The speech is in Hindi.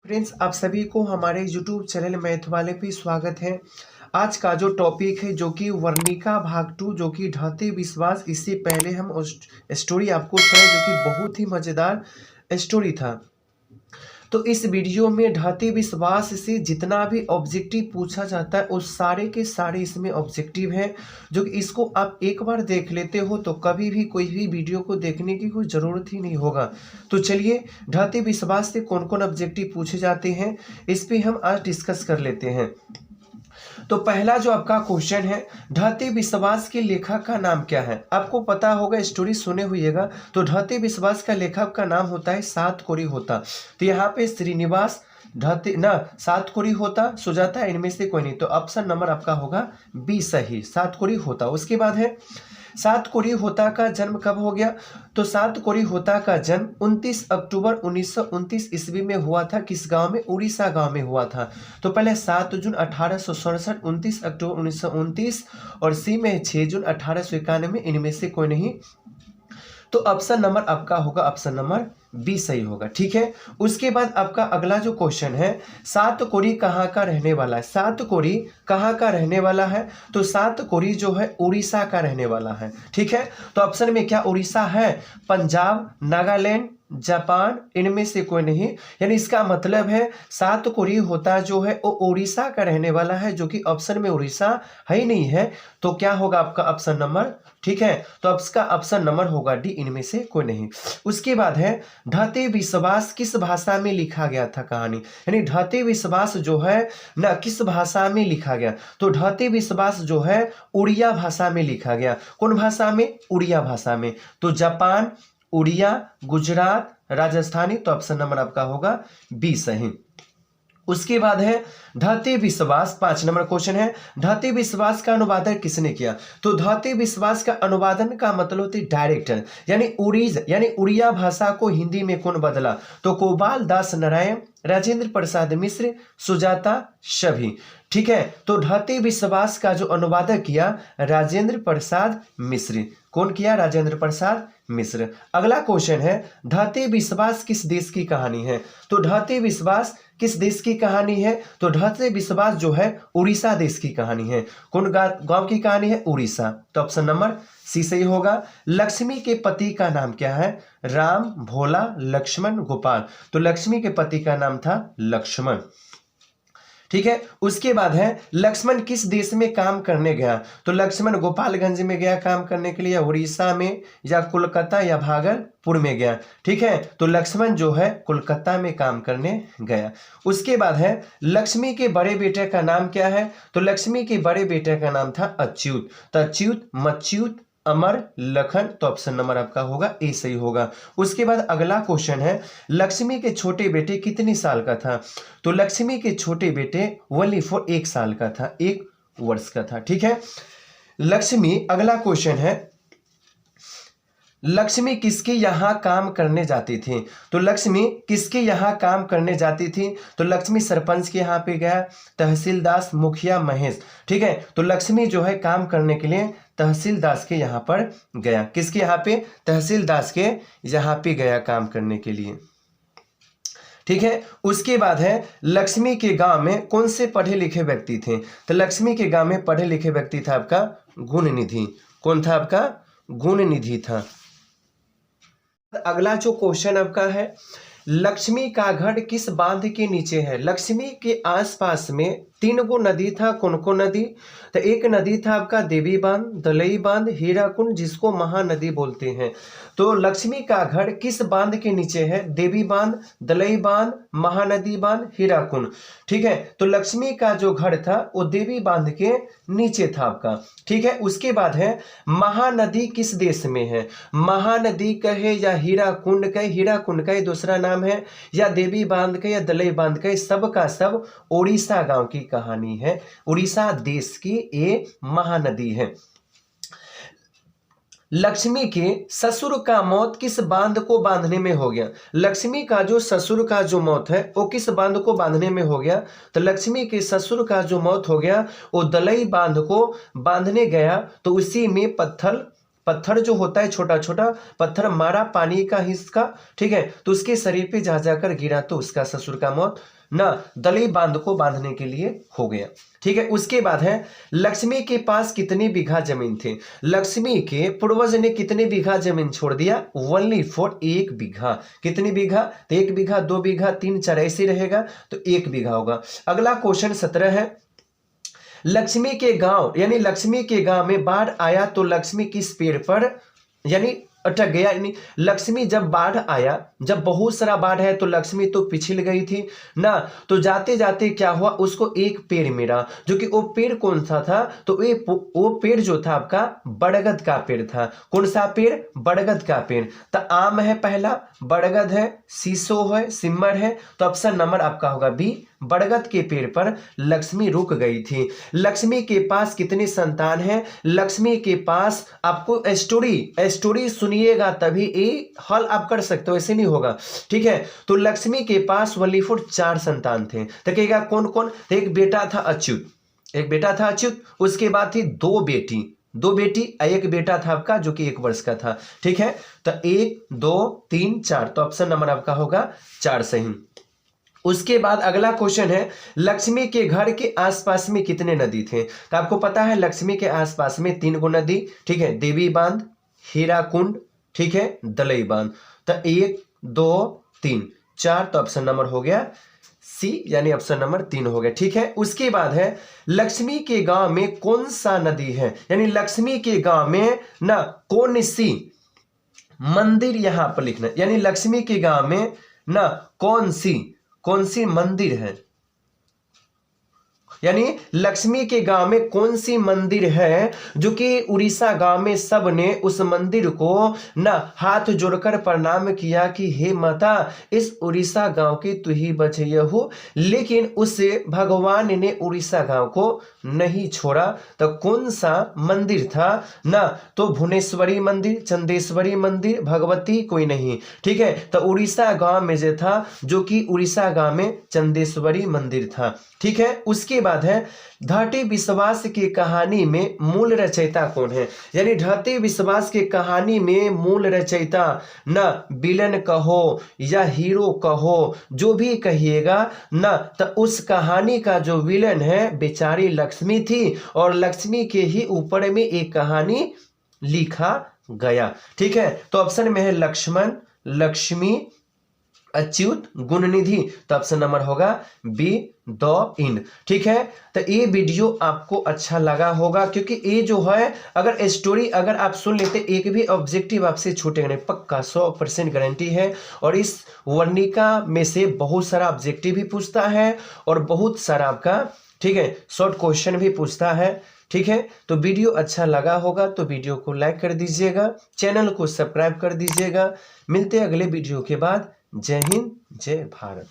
फ्रेंड्स, आप सभी को हमारे YouTube चैनल मैथ वाले पे स्वागत है। आज का जो टॉपिक है जो कि वर्णिका भाग 2 जो कि ढाते विश्वास। इससे पहले हम उस स्टोरी आपको सुनाए जो कि बहुत ही मज़ेदार स्टोरी था। तो इस वीडियो में ढाते विश्वास से जितना भी ऑब्जेक्टिव पूछा जाता है वो सारे के सारे इसमें ऑब्जेक्टिव हैं, जो कि इसको आप एक बार देख लेते हो तो कभी भी कोई भी वीडियो को देखने की कोई ज़रूरत ही नहीं होगा। तो चलिए, ढाते विश्वास से कौन कौन ऑब्जेक्टिव पूछे जाते हैं इस पे हम आज डिस्कस कर लेते हैं। तो पहला जो आपका क्वेश्चन है, ढाते विश्वास के लेखक का नाम क्या है। आपको पता होगा, स्टोरी सुने हुईएगा। तो ढाते विश्वास का लेखक का नाम होता है सातकोरी होता। तो यहाँ पे श्रीनिवास ढाते ना सातकोरी होता, सुजाता, इनमें से कोई नहीं। तो ऑप्शन नंबर आपका होगा बी सही, सातकोरी होता। उसके बाद है सातकोरी होता का जन्म कब हो गया। तो सातकोरी होता का जन्म 29 अक्टूबर 1929 ईस्वी में हुआ था। किस गांव में? उड़ीसा गांव में हुआ था। तो पहले 7 जून 1867, 29 अक्टूबर 1929 और सी में 6 जून 1891, इनमें से कोई नहीं। तो ऑप्शन नंबर आपका होगा ऑप्शन नंबर बी सही होगा। ठीक है। उसके बाद आपका अगला जो क्वेश्चन है, सातकोरी कहाँ का रहने वाला है। सातकोरी कहाँ का रहने वाला है। तो सातकोरी जो है उड़ीसा का रहने वाला है। ठीक है। तो ऑप्शन में क्या उड़ीसा है? पंजाब, नागालैंड, जापान, इनमें से कोई नहीं। यानी इसका मतलब है सातकोरी होता जो है वो उड़ीसा का रहने वाला है, जो कि ऑप्शन में उड़ीसा है ही नहीं है। तो क्या होगा आपका ऑप्शन नंबर? ठीक है। तो आपका ऑप्शन नंबर होगा डी, इनमें से कोई नहीं। उसके बाद है ढाते विश्वास किस भाषा में लिखा गया था कहानी। यानी ढाते विश्वास जो है ना किस भाषा में लिखा गया। तो ढाते विश्वास जो है उड़िया भाषा में लिखा गया। कौन भाषा में? उड़िया भाषा में। तो जापान, उड़िया, गुजरात, राजस्थानी। तो ऑप्शन नंबर आपका होगा बी सही। उसके बाद है ढाते विश्वास, 5 नंबर क्वेश्चन है, ढाते विश्वास का अनुवादन किसने किया। तो ढाते विश्वास का अनुवादन का मतलब होती है डायरेक्टर, यानी उड़िया भाषा को हिंदी में कौन बदला। तो गोपाल दास नारायण, राजेंद्र प्रसाद मिश्र, सुजाता, सभी। ठीक है। तो ढाते विश्वास का जो अनुवादक किया राजेंद्र प्रसाद मिश्र। कौन किया? राजेंद्र प्रसाद मिश्र। अगला क्वेश्चन है, ढाते विश्वास किस देश की कहानी है। तो ढाते विश्वास किस देश की कहानी है। तो ढाते विश्वास जो है उड़ीसा देश की कहानी है। कौन गांव की कहानी है? उड़ीसा। तो ऑप्शन नंबर सी सही होगा। लक्ष्मी के पति का नाम क्या है। राम, भोला, लक्ष्मण, गोपाल। तो लक्ष्मी के पति का नाम था लक्ष्मण। ठीक है। उसके बाद है लक्ष्मण किस देश में काम करने गया। तो लक्ष्मण गोपालगंज में गया काम करने के लिए, उड़ीसा में, या कोलकाता या भागलपुर में गया। ठीक है। तो लक्ष्मण जो है कोलकाता में काम करने गया। उसके बाद है लक्ष्मी के बड़े बेटे का नाम क्या है। तो लक्ष्मी के बड़े बेटे का नाम था अच्युत। तो अच्युत, मच्युत, अमर, लखन। तो ऑप्शन नंबर आपका होगा ए सही होगा। उसके बाद अगला क्वेश्चन है, लक्ष्मी के छोटे बेटे कितने साल का था। तो लक्ष्मी के छोटे बेटे ओनली फॉर 1 साल का था, 1 वर्ष का था। ठीक है। लक्ष्मी, अगला क्वेश्चन है, लक्ष्मी किसके यहाँ काम करने जाती थी। तो लक्ष्मी किसके यहाँ काम करने जाती थी। तो लक्ष्मी सरपंच के यहाँ पे गया, तहसीलदार, मुखिया, महेश। ठीक है। तो लक्ष्मी जो है काम करने के लिए तहसीलदार के यहाँ पर गया। किसके यहाँ पे? तहसीलदार के यहाँ पे गया काम करने के लिए। ठीक है। उसके बाद है लक्ष्मी के गांव में कौन से पढ़े लिखे व्यक्ति थे। तो लक्ष्मी के गांव में पढ़े लिखे व्यक्ति था आपका गुणनिधि। कौन था आपका? गुणनिधि था। अगला जो क्वेश्चन आपका है, लक्ष्मी का घर किस बांध के नीचे है। लक्ष्मी के आसपास में 3 गो नदी था। कौन कौन नदी? तो एक नदी था आपका देवी बांध, दलई बांध, हीराकुंड, जिसको महानदी बोलते हैं। तो लक्ष्मी का घर किस बांध के नीचे है। देवी बांध, दलई बांध, महानदी बांध, हीराकुंड। ठीक है। तो लक्ष्मी का जो घर था वो देवी बांध के नीचे था आपका। ठीक है। उसके बाद है महानदी किस देश में है। महानदी कहे या हीराकुंड कहे, हीराकुंड का दूसरा नाम है, या देवी बांध के या दलई बांध के, सब का सब उड़ीसा गांव की कहानी है। उड़ीसा देश की ये महानदी है। लक्ष्मी के ससुर का मौत किस बांध को बांधने में हो गया। लक्ष्मी का जो ससुर का जो मौत है वो किस बांध को बांधने में हो गया। तो लक्ष्मी के ससुर का जो मौत हो गया वो दलई बांध को बांधने गया। तो उसी में पत्थर जो होता है छोटा छोटा पत्थर मारा पानी का हिस्सा, ठीक है, तो उसके शरीर पे जा जाकर गिरा तो उसका ससुर का मौत ना दलई बांध को बांधने के लिए हो गया। ठीक है, उसके बाद है लक्ष्मी के पास कितनी बीघा जमीन थी। लक्ष्मी के पूर्वज ने कितने बीघा जमीन छोड़ दिया, ओनली फॉर 1 बीघा। कितनी बीघा, तो 1 बीघा 2 बीघा 3 4 ऐसे रहेगा तो 1 बीघा होगा। अगला क्वेश्चन 17 है, लक्ष्मी के गांव यानी लक्ष्मी के गांव में बाढ़ आया तो लक्ष्मी किस पेड़ पर यानी अटक गया। यानी लक्ष्मी जब बाढ़ आया, जब बहुत सारा बाढ़ है तो लक्ष्मी तो पिछल गई थी ना, तो जाते जाते क्या हुआ, उसको एक पेड़ मिला, जो कि वो पेड़ कौन सा था, तो वो पेड़ जो था आपका बरगद का पेड़ था। कौन सा पेड़, बरगद का पेड़। तो आम है पहला, बरगद है, शीशो है, सिमर है, तो ऑप्शन नंबर आपका होगा बी, बरगद के पेड़ पर लक्ष्मी रुक गई थी। लक्ष्मी के पास कितने संतान हैं, लक्ष्मी के पास आपको स्टोरी सुनिएगा तभी ये हल आप कर सकते हो, ऐसे नहीं होगा। ठीक है, तो लक्ष्मी के पास वलीफुट 4 संतान थे। तो कहेगा कौन कौन, एक बेटा था अच्युत, एक बेटा था अच्युत, उसके बाद थी 2 बेटी, 2 बेटी, एक बेटा था आपका जो कि 1 वर्ष का था। ठीक है, तो 1 2 3 4, तो ऑप्शन नंबर आपका होगा 4 सही। उसके बाद अगला क्वेश्चन है, लक्ष्मी के घर के आसपास में कितने नदी थे। तो आपको पता है लक्ष्मी के आसपास में 3 गो नदी, ठीक है, देवी बांध, हीराकुंड, ठीक है, दलई बांध। तो 1 2 3 4, तो ऑप्शन नंबर हो गया सी, यानी ऑप्शन नंबर 3 हो गया। ठीक है, उसके बाद है लक्ष्मी के गांव में कौन सा नदी है, यानी लक्ष्मी के गांव में ना कौन सी मंदिर यहां पर लिखना, यानी लक्ष्मी के गांव में ना कौन सी मंदिर है, यानी लक्ष्मी के गांव में कौन सी मंदिर है, जो कि उड़ीसा गांव में सब ने उस मंदिर को ना हाथ जोड़कर प्रणाम किया कि हे माता इस उड़ीसा गांव की तू ही बचैहु। लेकिन उस भगवान ने उड़ीसा गांव को नहीं छोड़ा। तो कौन सा मंदिर था ना, तो भुवनेश्वरी मंदिर, चंदेश्वरी मंदिर, भगवती कोई नहीं। ठीक है, तो उड़ीसा गांव में जो था, जो कि उड़ीसा गांव में चंदेश्वरी मंदिर था। ठीक है, उसके बाद है ढाटी विश्वास की कहानी में मूल रचयिता कौन है, यानी ढाटी विश्वास की कहानी में मूल रचयिता ना विलन कहो या हीरो कहो, जो भी कहिएगा ना, तो उस कहानी का जो विलन है बेचारी लक्ष्मी थी, और लक्ष्मी के ही ऊपर में एक कहानी लिखा गया। ठीक है, तो ऑप्शन में है लक्ष्मण, लक्ष्मी, अच्युत, गुणनिधि, तो ऑप्शन नंबर होगा बी, द इंड। ठीक है, तो ये वीडियो आपको अच्छा लगा होगा, क्योंकि ये जो है अगर स्टोरी अगर आप सुन लेते एक भी ऑब्जेक्टिव आपसे छूटेगा नहीं, पक्का 100% गारंटी है। और इस वर्णिका में से बहुत सारा ऑब्जेक्टिव भी पूछता है और बहुत सारा आपका, ठीक है, शॉर्ट क्वेश्चन भी पूछता है। ठीक है, तो वीडियो अच्छा लगा होगा तो वीडियो को लाइक कर दीजिएगा, चैनल को सब्सक्राइब कर दीजिएगा। मिलते हैं अगले वीडियो के बाद। जय हिंद, जय भारत।